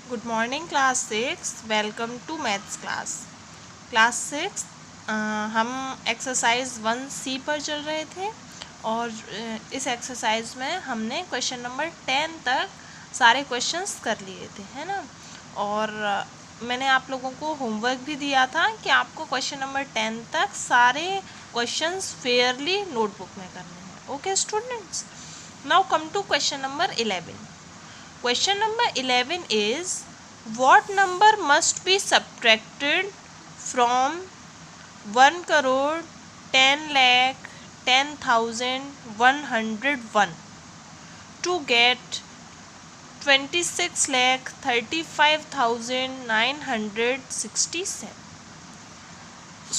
Good morning class 6, welcome to maths class 6। हम exercise 1C पर चल रहे थे और इस एक्सरसाइज में हमने क्वेश्चन नंबर 10 तक सारे क्वेश्चंस कर लिए थे, है ना। और मैंने आप लोगों को होमवर्क भी दिया था कि आपको क्वेश्चन नंबर 10 तक सारे क्वेश्चंस फेयरली नोटबुक में करने हैं। Okay students, now come to question number 11. Question number 11 is, what number must be subtracted from 1 crore 10 lakh 10,101 to get 26 lakh 35,967?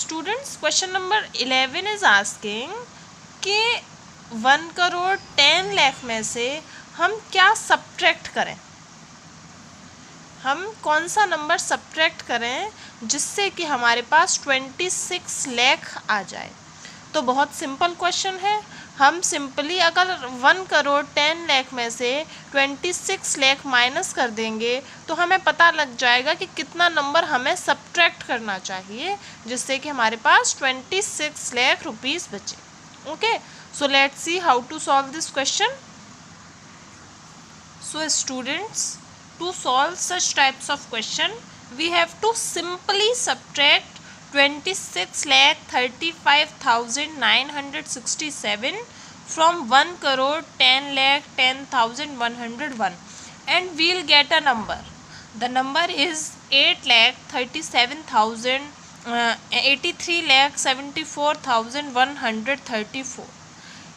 Students, question number 11 is asking कि 1 करोड़ 10 लाख में से हम क्या सब्ट्रैक्ट करें, हम कौन सा नंबर सब्ट्रैक्ट करें जिससे कि हमारे पास 26 लाख आ जाए। तो बहुत सिंपल क्वेश्चन है। हम सिंपली अगर 1 करोड़ 10 लाख में से 26 लाख माइनस कर देंगे तो हमें पता लग जाएगा कि कितना नंबर हमें सब्ट्रैक्ट करना चाहिए जिससे कि हमारे पास 26 लाख रुपीज़ बचे। Okay, so let's see how to solve this question. So students, to solve such types of question, we have to simply subtract 26,35,967 from 1 crore 10 lakh 10,101 and we'll get a number. The number is 83,74,134.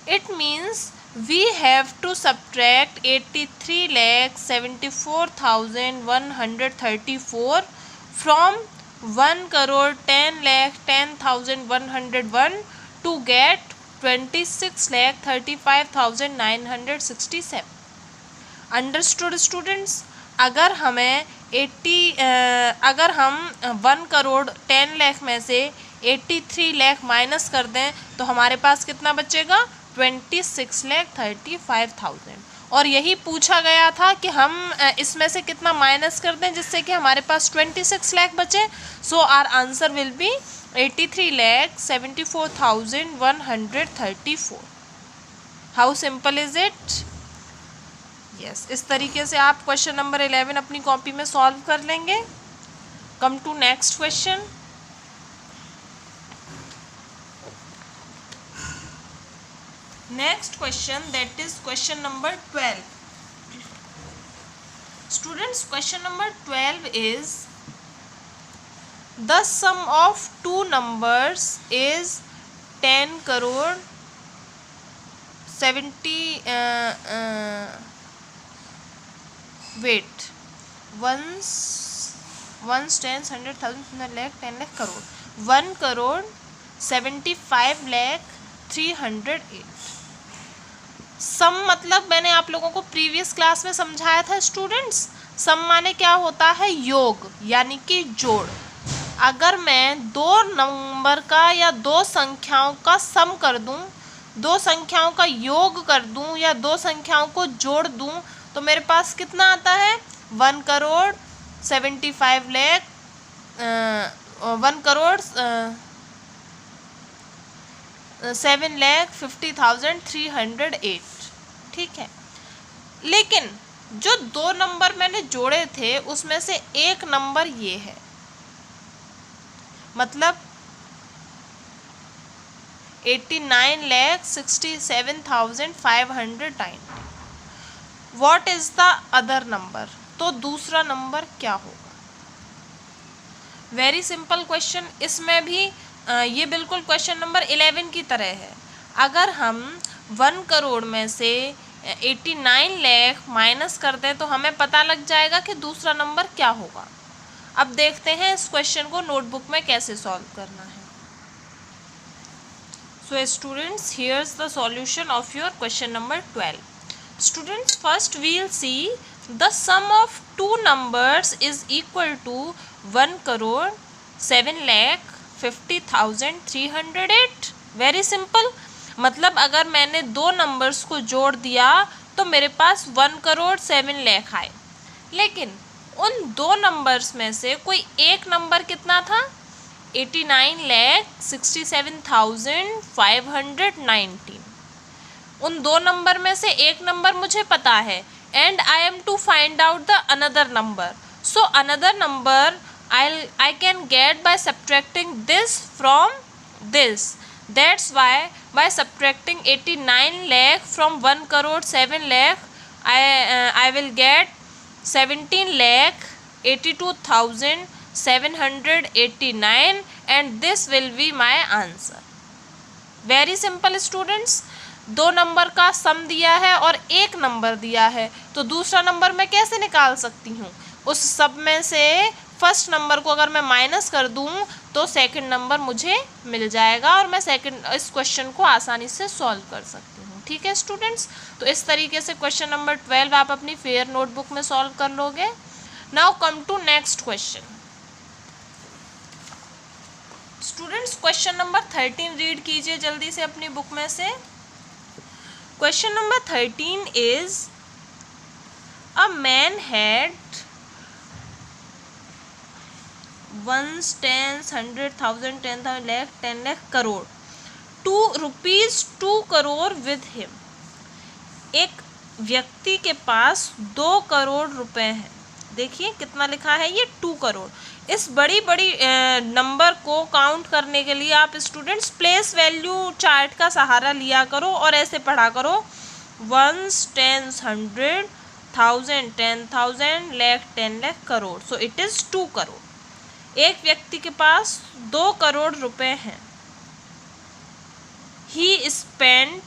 It means we have to subtract 83,74,134 from 1 crore 10 lakh 10,101 to get 26 lakh 35,967. Understood students? अगर हम 1 करोड़ 10 लाख में से 83 lakh minus कर दें तो हमारे पास कितना बचेगा? 26,35,000. और यही पूछा गया था कि हम इसमें से कितना माइनस कर दें जिससे कि हमारे पास 26 लाख बचे. So our answer will be 83,74,134. How simple is it? Yes, इस तरीके से आप क्वेश्चन नंबर 11 अपनी कॉपी में सॉल्व कर लेंगे. Come to next question. Next question, that is question number 12. Students, question number 12 is, the sum of two numbers is 10 crore 70 wait once 10 100,000 lakh 10 lakh crore 1 crore 75 lakh 308. सम मतलब मैंने आप लोगों को previous class में समझाया था स्टूडेंट्स. सम माने क्या होता है? योग, यानी कि जोड़. अगर मैं दो नंबर का या दो संख्याओं का सम कर दूं, दो संख्याओं का योग कर दूं या दो संख्याओं को जोड़ दूं तो मेरे पास कितना आता है? 1 करोड़ 75 लाख 1 करोड़ 7,50,308. ठीक है, लेकिन जो दो नंबर मैंने जोड़े थे उसमें से एक नंबर ये है, मतलब 89,67,590. What is the other number? तो दूसरा नंबर क्या होगा? Very simple question. इसमें भी ये बिल्कुल क्वेश्चन नंबर 11 की तरह है. अगर हम 1 करोड़ में से 89 लाख माइनस कर दें तो हमें पता लग जाएगा कि दूसरा नंबर क्या होगा. अब देखते हैं इस क्वेश्चन को नोटबुक में कैसे सॉल्व करना है. So students, here's the solution of your question number 12. Students, first we will see the sum of two numbers is equal to 1 crore 7,50,308. Very simple. मतलब अगर मैंने दो नंबर्स को जोड़ दिया तो मेरे पास 1 करोड़ 7 लाख आए, लेकिन उन दो नंबर्स में से कोई एक नंबर कितना था, 89,67,519। उन दो नंबर में से एक नंबर मुझे पता है and I am to find out the another number. So another number I can get by subtracting this from this. That's why by subtracting 89 lakh from 1 crore 7 lakh I will get 17 lakh 82,789 and this will be my answer. Very simple students. दो number का सम दिया है और एक number दिया है तो दूसरा नंबर मैं कैसे निकाल सकती हूँ. उस सब में से फर्स्ट नंबर को अगर मैं माइनस कर दूँ तो सेकंड नंबर मुझे मिल जाएगा और मैं इस क्वेश्चन को आसानी से सॉल्व कर सकती हूँ. ठीक है स्टूडेंट्स, तो इस तरीके से क्वेश्चन नंबर 12 आप अपनी फेयर नोटबुक में सॉल्व कर लोगे. Now come to next question. Students question number 13 read कीजिए जल्दी से अपनी बुक में से. Question number 13 is a man had ones, tens, 100,000, 10,000, lakh, 10 lakh, crore, ₹2 crore with him. एक व्यक्ति के पास 2 करोड़ रुपए हैं. देखिए कितना लिखा है ये 2 करोड़. इस बड़ी बड़ी नंबर को काउंट करने के लिए आप स्टूडेंट्स प्लेस वैल्यू चार्ट का सहारा लिया करो और ऐसे पढ़ा करो ones, tens, 100,000, 10,000, lakh, 10 lakh, crore. So it is 2 crore. एक व्यक्ति के पास 2 करोड़ रुपए हैं. ही spent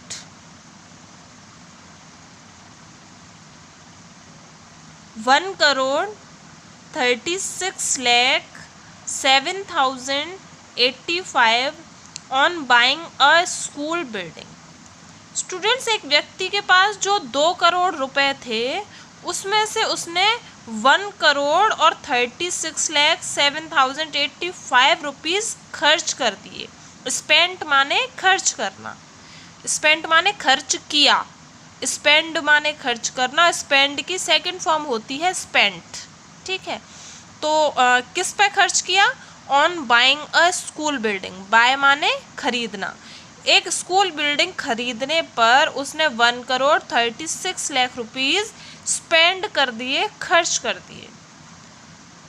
1,36,07,085 on buying a school building. Students एक व्यक्ति के पास जो 2 करोड़ रुपए थे उसमें से उसने 1 करोड़ और 36,07,085 रुपीज़ खर्च कर दिए. स्पेंट माने खर्च करना, स्पेंट माने खर्च किया, स्पेंड माने खर्च करना. स्पेंड की सेकंड फॉर्म होती है स्पेंट. ठीक है, तो किस पे खर्च किया? On buying a school building. Buy माने खरीदना. एक स्कूल बिल्डिंग खरीदने पर उसने 1 करोड़ 36 लाख रुपीज़ स्पेंड कर दिए, खर्च कर दिए.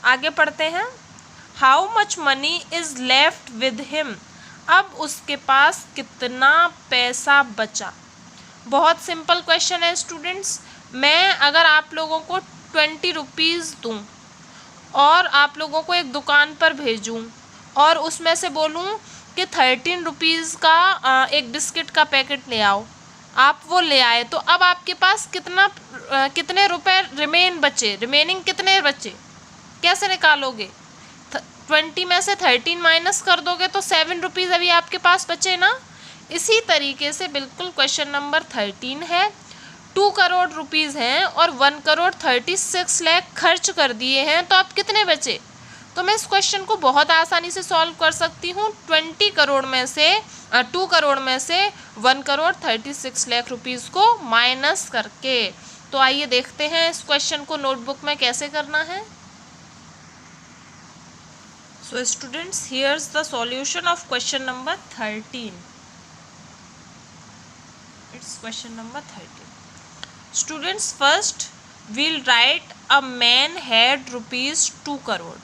आगे पढ़ते हैं. How much money is left with him. अब उसके पास कितना पैसा बचा. बहुत सिंपल क्वेश्चन है स्टूडेंट्स. मैं अगर आप लोगों को 20 रुपीज़ दूँ और आप लोगों को एक दुकान पर भेजूँ और उसमें से बोलूँ कि 13 रुपीज़ का एक बिस्किट का पैकेट ले आओ, आप वो ले आए, तो अब आपके पास कितने रुपए रिमेनिंग कितने बचे, कैसे निकालोगे? 20 में से 13 माइनस कर दोगे तो 7 रुपीज़ अभी आपके पास बचे ना. इसी तरीके से बिल्कुल क्वेश्चन नंबर 13 है. 2 करोड़ रुपीज़ हैं और 1 करोड़ 36 लाख खर्च कर दिए हैं, तो अब कितने बचे? तो मैं इस क्वेश्चन को बहुत आसानी से सॉल्व कर सकती हूँ. 2 करोड़ में से 1 करोड़ 36 लाख रुपीज़ को माइनस करके. तो आइए देखते हैं इस क्वेश्चन को नोटबुक में कैसे करना है. So students here's the solution of question number 13. It's question number 13. Students first will write a man had ₹2 crore.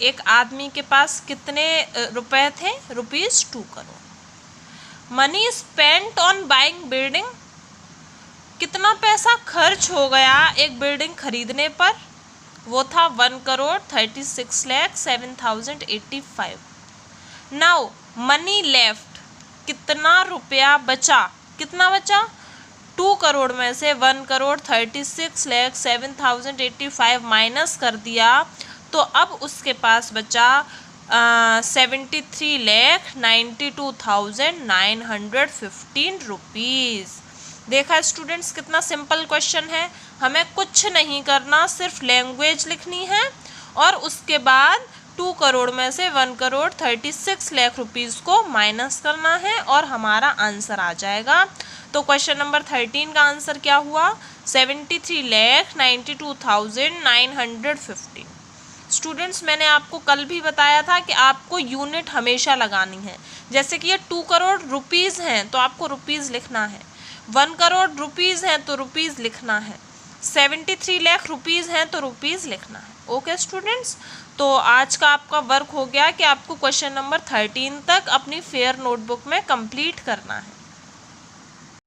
एक आदमी के पास कितने रुपए थे? ₹2 crore. Money spent on buying building. कितना पैसा खर्च हो गया एक बिल्डिंग खरीदने पर? वो था 1 crore 36 lakh 7,085. Now money left. कितना रुपया बचा? कितना बचा? 2 करोड़ में से 1 करोड़ 36 लाख 7,085 माइनस कर दिया तो अब उसके पास बचा 73,92,915 रुपीज़. देखा स्टूडेंट्स कितना सिंपल क्वेश्चन है. हमें कुछ नहीं करना, सिर्फ लैंग्वेज लिखनी है और उसके बाद 2 करोड़ में से 1 करोड़ 36 लाख रुपीज़ को माइनस करना है और हमारा आंसर आ जाएगा. तो तो क्वेश्चन नंबर 13 का आंसर क्या हुआ? 73,92,915। स्टूडेंट्स, मैंने आपको कल भी बताया था कि आपको यूनिट हमेशा लगानी है। जैसे कि ये 2 करोड़ रुपीज़ हैं तो आपको रुपीज़ लिखना है, 1 करोड़ रुपीज़ हैं तो रुपीज़ लिखना है, 73 लाख रुपीज़ हैं तो रुपीज़ लिखना है। ओके स्टूडेंट्स, तो आज का आपका वर्क हो गया कि आपको क्वेश्चन नंबर 13 तक अपनी फेयर नोटबुक में कंप्लीट करना है।